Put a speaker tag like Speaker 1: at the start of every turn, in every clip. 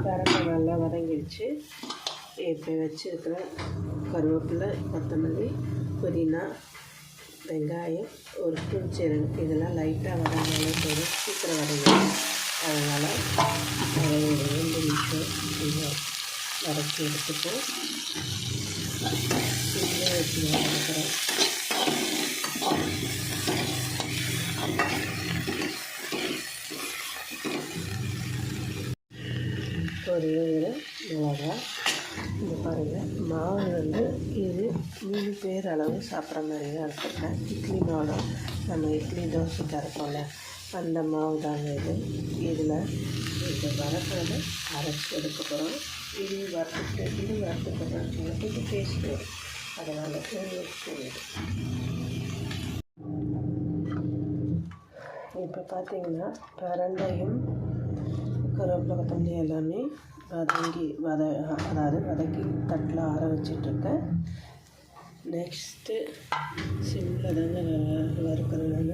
Speaker 1: பரண்டை நல்லா வதங்கிடுச்சு. இப்போ வச்சுருக்கிற கருவேப்பிலை, கொத்தமல்லி, புதினா, வெங்காயம், ஒரு ஸ்பூன் சீரகம் இதெல்லாம் லைட்டாக வதங்கினாலே போதும், சீக்கிரம் வதங்கிடும். அதனால் அதை ஒரு 2 நிமிஷம் இதை வதக்கி எடுத்துப்போம். சிம்மில் வச்சு வதக்குறோம். ஒரு மிளகா இது பாருங்கள். மாவு வந்து இது 3 பேர் அளவு சாப்பிட்ற மாதிரி தான் எடுத்துருக்கேன். இட்லி மாவு நம்ம இட்லி தோசைக்கு அரைப்போம்ல அந்த மாவு தாங்க இது. இதில் இந்த வறுக்கிறத அரைச்சி எடுக்க போகிறோம். இது வறுத்துக்கிறோம் கொஞ்சம் டேஸ்ட்டு வரும். அதனால் இப்போ பார்த்திங்கன்னா பரண்டையும் கருவேப்பிலை, கொத்தமல்லி எல்லாமே வதக்கி தட்டில் ஆற வச்சிட்ருக்கேன். நெக்ஸ்ட்டு சிம்மில் தாங்க வறுக்கிறேன்.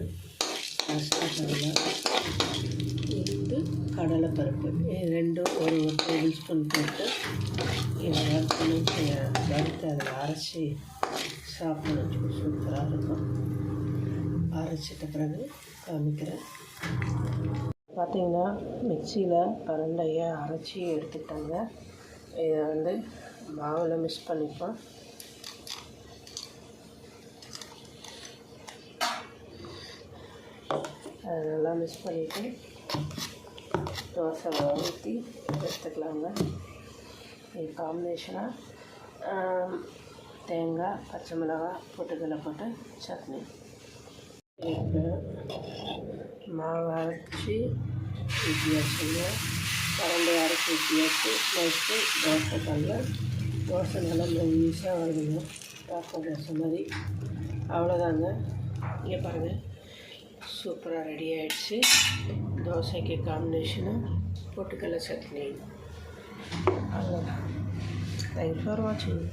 Speaker 1: இது கடலைப்பருப்பு இது ரெண்டும் ஒரு டேபிள் ஸ்பூன் போட்டு இதை வறுத்து அதில் அரைச்சி சாப்பிடணும். சூப்பராக இருக்கும். அரைச்சிட்ட பிறகு காமிக்கிறேன். பார்த்திங்கன்னா மிக்சியில் பரண்டையை அரைச்சி எடுத்துட்டாங்க. இதை வந்து மாவில் மிக்ஸ் பண்ணிப்போம். அதை நல்லா மிக்ஸ் பண்ணிவிட்டு தோசை ஊற்றி எடுத்துக்கலாங்க. இது காம்பினேஷனாக தேங்காய், பச்சை மிளகாய், பொட்டுக்கடலை போட்டு சட்னி. இப்போ மாவு அரைச்சி ஊற்றியாச்சுங்க. பரண்டை அரைச்சி ஊற்றியாச்சு. நெக்ஸ்ட்டு தோசை கல்லில் தோசை நல்லா மெல்லிசாக வருதுங்க. பாப்போம் தோசை மாதிரி. அவ்வளோதாங்க. இங்கே பாருங்கள், சூப்பராக ரெடி ஆகிடுச்சு. தோசைக்கு காம்பினேஷனாக பொட்டுக்கடலை சட்னி. அவ்வளோதான். தேங்க்ஸ் ஃபார் வாட்சிங்.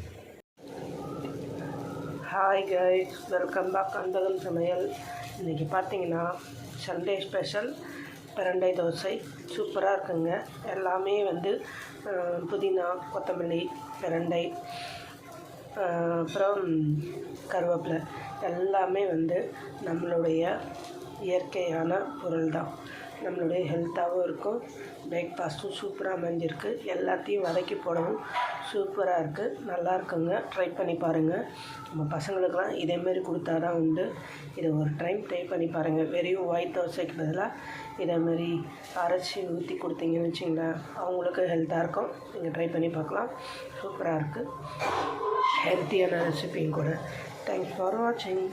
Speaker 1: ஹாய் கைஸ், வெல்கம் பேக் அந்தகம் சமையல். இன்றைக்கி பார்த்தீங்கன்னா சண்டே ஸ்பெஷல் பிரண்டை தோசை. சூப்பராக இருக்குங்க. எல்லாமே வந்து புதினா, கொத்தமல்லி, பிரண்டை, அப்புறம் கருவேப்பிலை எல்லாமே வந்து நம்மளுடைய இயற்கையான பொருள் தான். நம்மளுடைய ஹெல்த்தாகவும் இருக்கும். பிரேக்ஃபாஸ்ட்டும் சூப்பராக அமைஞ்சிருக்கு. எல்லாத்தையும் வதக்கி போடவும் சூப்பராக இருக்குது. நல்லா இருக்குங்க. ட்ரை பண்ணி பாருங்கள். நம்ம பசங்களுக்கெல்லாம் இதேமாரி கொடுத்தா தான் உண்டு. இதை ஒரு டைம் ட்ரை பண்ணி பாருங்கள். வெறும் ஒயிட் தோசைக்கு பதிலாக இதேமாரி அரைச்சி ஊற்றி கொடுத்தீங்கன்னு வச்சிங்களேன், அவங்களுக்கு ஹெல்த்தாக இருக்கும். நீங்கள் ட்ரை பண்ணி பார்க்கலாம். சூப்பராக இருக்குது. ஹெல்த்தியான ரெசிபியும் கூட. தேங்க்ஸ் ஃபார் வாட்சிங்.